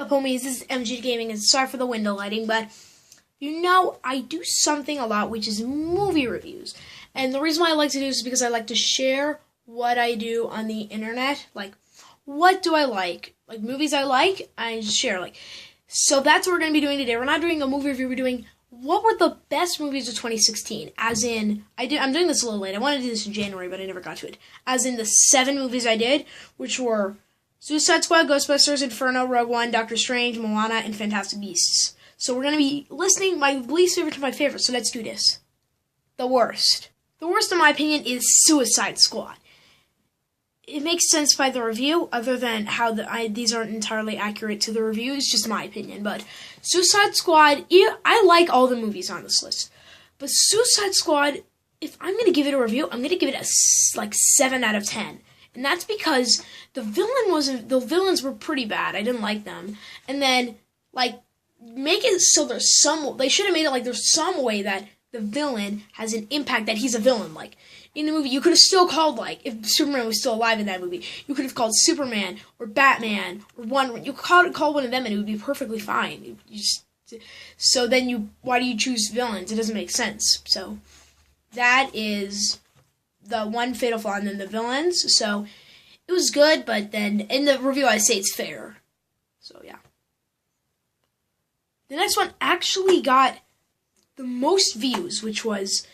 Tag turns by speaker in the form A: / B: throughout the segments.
A: Up, homies, this is MGD Gaming, and sorry for the window lighting, but you know I do something a lot, which is movie reviews. And the reason why I like to do this is because I like to share what I do on the internet. Like, what do I like? Like, movies I just share. So that's what we're going to be doing today. We're not doing a movie review, we're doing what were the best movies of 2016. As in, I'm doing this a little late. I wanted to do this in January, but I never got to it. As in the 7 movies I did, which were Suicide Squad, Ghostbusters, Inferno, Rogue One, Doctor Strange, Moana, and Fantastic Beasts. So we're going to be listing my least favorite to my favorite, so let's do this. The worst. The worst, in my opinion, is Suicide Squad. It makes sense by the review, other than how these aren't entirely accurate to the review. It's just my opinion. But Suicide Squad, I like all the movies on this list. But Suicide Squad, if I'm going to give it a review, I'm going to give it a 7 out of 10. And that's because the villains were pretty bad. I didn't like them. And then, make it so they should have made it like there's some way that the villain has an impact that he's a villain. Like, in the movie, you could have still called, if Superman was still alive in that movie, you could have called Superman, or Batman, or Wonder Woman. You could call one of them and it would be perfectly fine. So then why do you choose villains? It doesn't make sense. So, that is the one fatal flaw, and then the villains. So it was good, but then in the review I say it's fair. So yeah. The next one actually got the most views, which was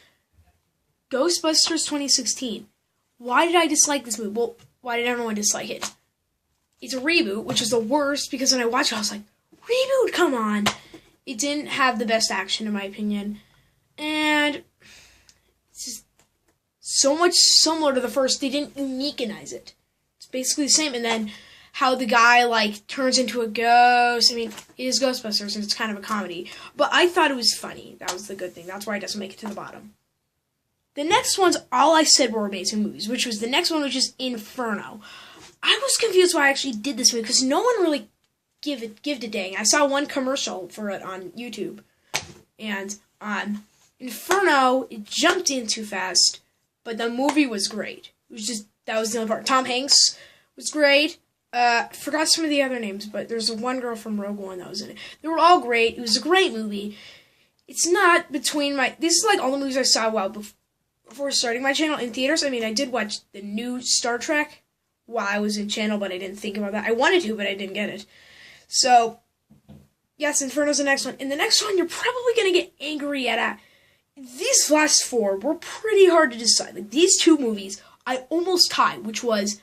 A: Ghostbusters 2016. Why did I dislike this movie? Well, why did everyone dislike it? It's a reboot, which is the worst, because when I watched it I was like, reboot, come on! It didn't have the best action in my opinion. And it's just so much similar to the first, they didn't uniquenize it. It's basically the same. And then how the guy, turns into a ghost. I mean, it is Ghostbusters, and it's kind of a comedy. But I thought it was funny. That was the good thing. That's why it doesn't make it to the bottom. The next ones, all I said were amazing movies, which was the next one, which is Inferno. I was confused why I actually did this movie, because no one really give a dang. I saw one commercial for it on YouTube. And on Inferno, it jumped in too fast. But the movie was great. It was just, that was the only part. Tom Hanks was great. Forgot some of the other names, but there's one girl from Rogue One that was in it. They were all great. It was a great movie. It's not between this is all the movies I saw while before starting my channel in theaters. I mean, I did watch the new Star Trek while I was in channel, but I didn't think about that. I wanted to, but I didn't get it. So, yes, Inferno's the next one. And the next one, you're probably going to get angry at. These last 4 were pretty hard to decide. These 2 movies, I almost tied, which was,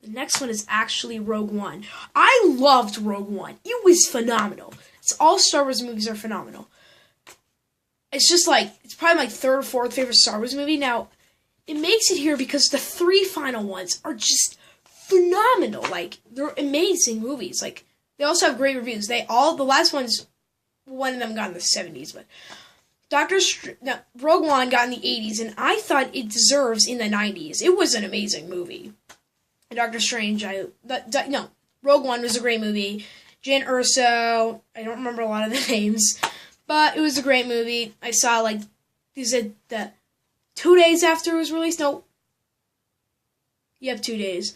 A: the next one is actually Rogue One. I loved Rogue One. It was phenomenal. All Star Wars movies are phenomenal. It's just it's probably my 3rd or 4th favorite Star Wars movie. Now, it makes it here because the 3 final ones are just phenomenal. They're amazing movies. They also have great reviews. The last ones, one of them got in the 70s, but Rogue One got in the 80s, and I thought it deserves in the 90s. It was an amazing movie. Doctor Strange, Rogue One was a great movie. Jan Erso, I don't remember a lot of the names, but it was a great movie. I saw, they said that 2 days after it was released. No. Yep, 2 days.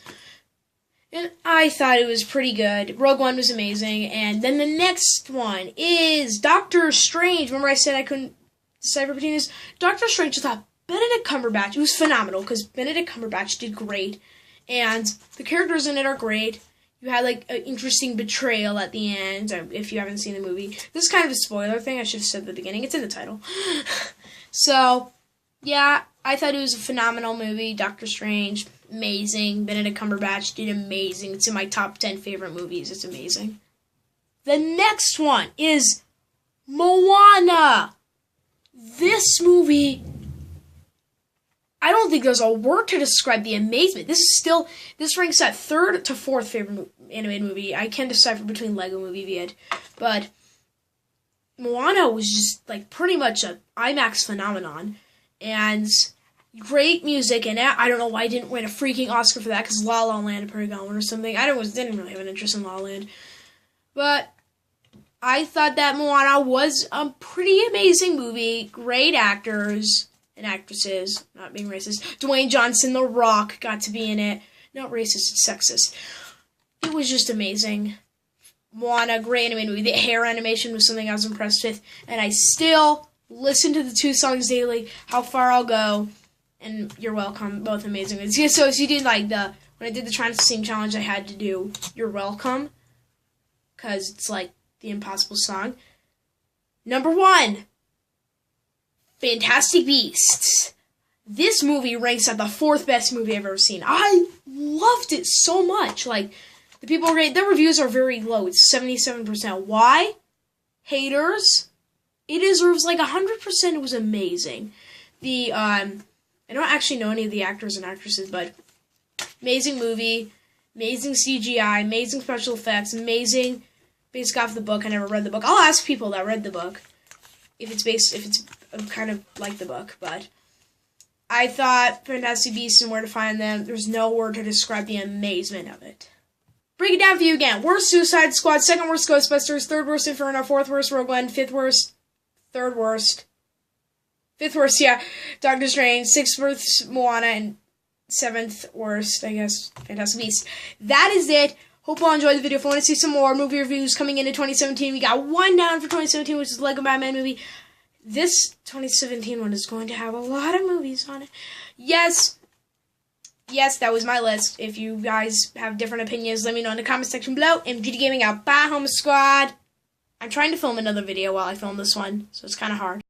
A: And I thought it was pretty good. Rogue One was amazing. And then the next one is Doctor Strange. Remember I said I couldn't decipher between this? Doctor Strange, I thought Benedict Cumberbatch, it was phenomenal, because Benedict Cumberbatch did great. And the characters in it are great. You had, an interesting betrayal at the end, if you haven't seen the movie. This is kind of a spoiler thing. I should have said at the beginning. It's in the title. So, yeah, I thought it was a phenomenal movie. Doctor Strange, amazing. Benedict Cumberbatch did amazing. It's in my top 10 favorite movies. It's amazing. The next one is Moana. This movie, I don't think there's a word to describe the amazement. This ranks at 3rd to 4th favorite animated movie. I can't decipher between Lego Movie Viet, but Moana was just pretty much an IMAX phenomenon, and great music in it. I don't know why I didn't win a freaking Oscar for that, because La La Land probably got one or something. I didn't really have an interest in La La Land, but I thought that Moana was a pretty amazing movie. Great actors and actresses, not being racist. Dwayne Johnson, The Rock, got to be in it. Not racist, it's sexist. It was just amazing. Moana, great animated movie. The hair animation was something I was impressed with, and I still listen to the 2 songs daily. How Far I'll Go, and You're Welcome, both amazing. Yeah, so you did like when I did the Trying to Sing challenge, I had to do You're Welcome, because it's like the impossible song. Number 1, Fantastic Beasts. This movie ranks at the 4th best movie I've ever seen. I loved it so much. Like, the people rate, their reviews are very low. It's 77%. Why? Haters. It deserves like 100%. It was amazing. I don't actually know any of the actors and actresses, but amazing movie, amazing CGI, amazing special effects, amazing based off the book. I never read the book. I'll ask people that read the book if it's kind of like the book, but I thought Fantastic Beasts and Where to Find Them, there's no word to describe the amazement of it. Break it down for you again. Worst, Suicide Squad. 2nd worst, Ghostbusters. 3rd worst, Inferno. 4th worst, Rogue One. 5th worst, 3rd worst. 5th worst, yeah, Doctor Strange. 6th worst, Moana. And 7th worst, I guess, Fantastic Beasts. That is it. Hope you all enjoyed the video. If you want to see some more movie reviews coming into 2017, we got one down for 2017, which is the Lego Batman movie. This 2017 one is going to have a lot of movies on it. Yes, that was my list. If you guys have different opinions, let me know in the comment section below. MGD Gaming out. Bye, Home Squad. I'm trying to film another video while I film this one, so it's kind of hard.